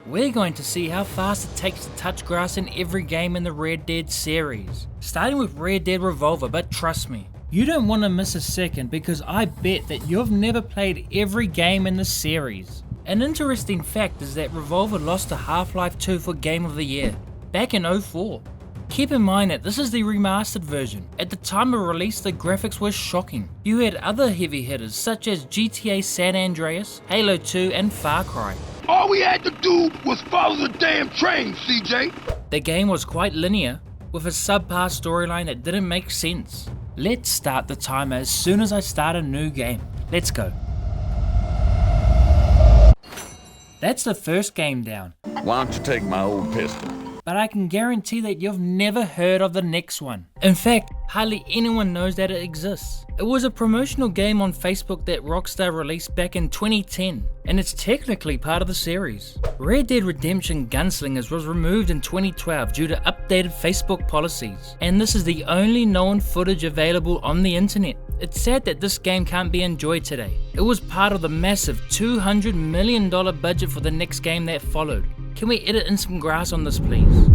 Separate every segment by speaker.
Speaker 1: we're going to see how fast it takes to touch grass in every game in the Red Dead series. Starting with Red Dead Revolver, but trust me, you don't want to miss a second because I bet that you've never played every game in the series. An interesting fact is that Revolver lost to Half-Life 2 for Game of the Year, back in 2004. Keep in mind that this is the remastered version. At the time of release, the graphics were shocking. You had other heavy hitters such as GTA San Andreas, Halo 2 and Far Cry.
Speaker 2: All we had to do was follow the damn train, CJ.
Speaker 1: The game was quite linear, with a subpar storyline that didn't make sense. Let's start the timer as soon as I start a new game. Let's go. That's the first game down.
Speaker 3: Why don't you take my old pistol?
Speaker 1: But I can guarantee that you've never heard of the next one. In fact, hardly anyone knows that it exists. It was a promotional game on Facebook that Rockstar released back in 2010, and it's technically part of the series. Red Dead Redemption Gunslingers was removed in 2012 due to updated Facebook policies, and this is the only known footage available on the internet. It's sad that this game can't be enjoyed today. It was part of the massive $200 million budget for the next game that followed. Can we edit in some grass on this, please?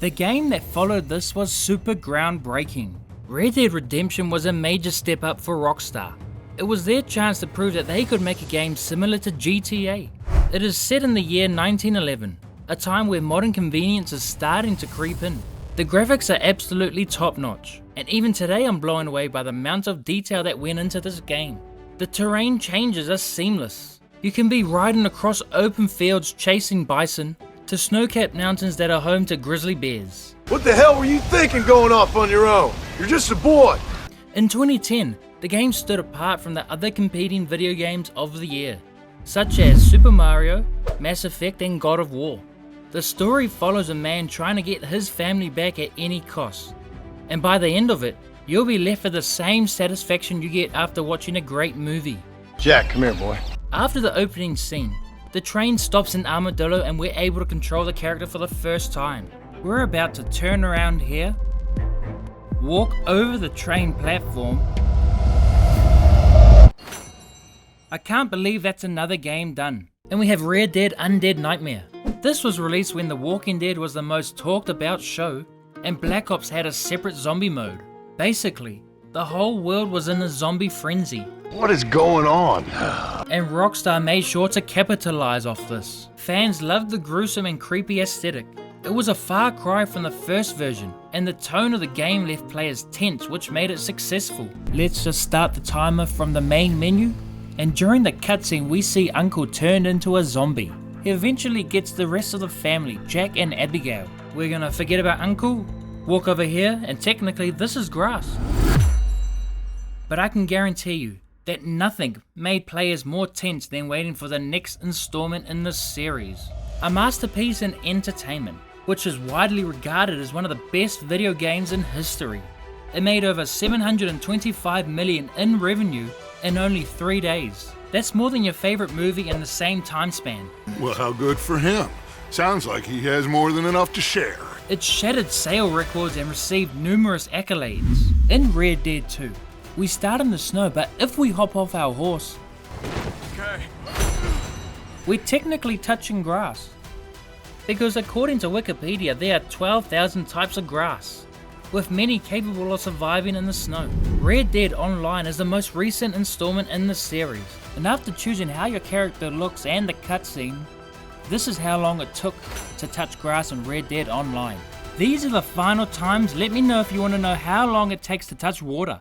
Speaker 1: The game that followed this was super groundbreaking. Red Dead Redemption was a major step up for Rockstar. It was their chance to prove that they could make a game similar to GTA. It is set in the year 1911, a time where modern convenience is starting to creep in. The graphics are absolutely top notch, and even today I'm blown away by the amount of detail that went into this game. The terrain changes are seamless. You can be riding across open fields chasing bison, to snow-capped mountains that are home to grizzly bears.
Speaker 4: What the hell were you thinking going off on your own? You're just a boy.
Speaker 1: In 2010, the game stood apart from the other competing video games of the year, such as Super Mario, Mass Effect and God of War. The story follows a man trying to get his family back at any cost, and by the end of it, you'll be left with the same satisfaction you get after watching a great movie.
Speaker 4: Jack, come here, boy.
Speaker 1: After the opening scene, the train stops in Armadillo and we're able to control the character for the first time. We're about to turn around here, walk over the train platform. I can't believe that's another game done. And we have Red Dead Undead Nightmare. This was released when The Walking Dead was the most talked about show and Black Ops had a separate zombie mode. Basically, the whole world was in a zombie frenzy.
Speaker 4: What is going on?
Speaker 1: And Rockstar made sure to capitalize off this. Fans loved the gruesome and creepy aesthetic. It was a far cry from the first version, and the tone of the game left players tense, which made it successful. Let's just start the timer from the main menu, and during the cutscene we see Uncle turned into a zombie. He eventually gets the rest of the family, Jack and Abigail. We're gonna forget about Uncle, walk over here, and technically this is grass. But I can guarantee you that nothing made players more tense than waiting for the next installment in this series. A masterpiece in entertainment, which is widely regarded as one of the best video games in history. It made over $725 million in revenue in only 3 days. That's more than your favorite movie in the same time span.
Speaker 5: Well, how good for him. Sounds like he has more than enough to share.
Speaker 1: It shattered sale records and received numerous accolades. In Red Dead 2, we start in the snow, but if we hop off our horse, we're technically touching grass. Because according to Wikipedia, there are 12,000 types of grass, with many capable of surviving in the snow. Red Dead Online is the most recent installment in the series, and after choosing how your character looks and the cutscene, this is how long it took to touch grass in Red Dead Online. These are the final times. Let me know if you want to know how long it takes to touch water.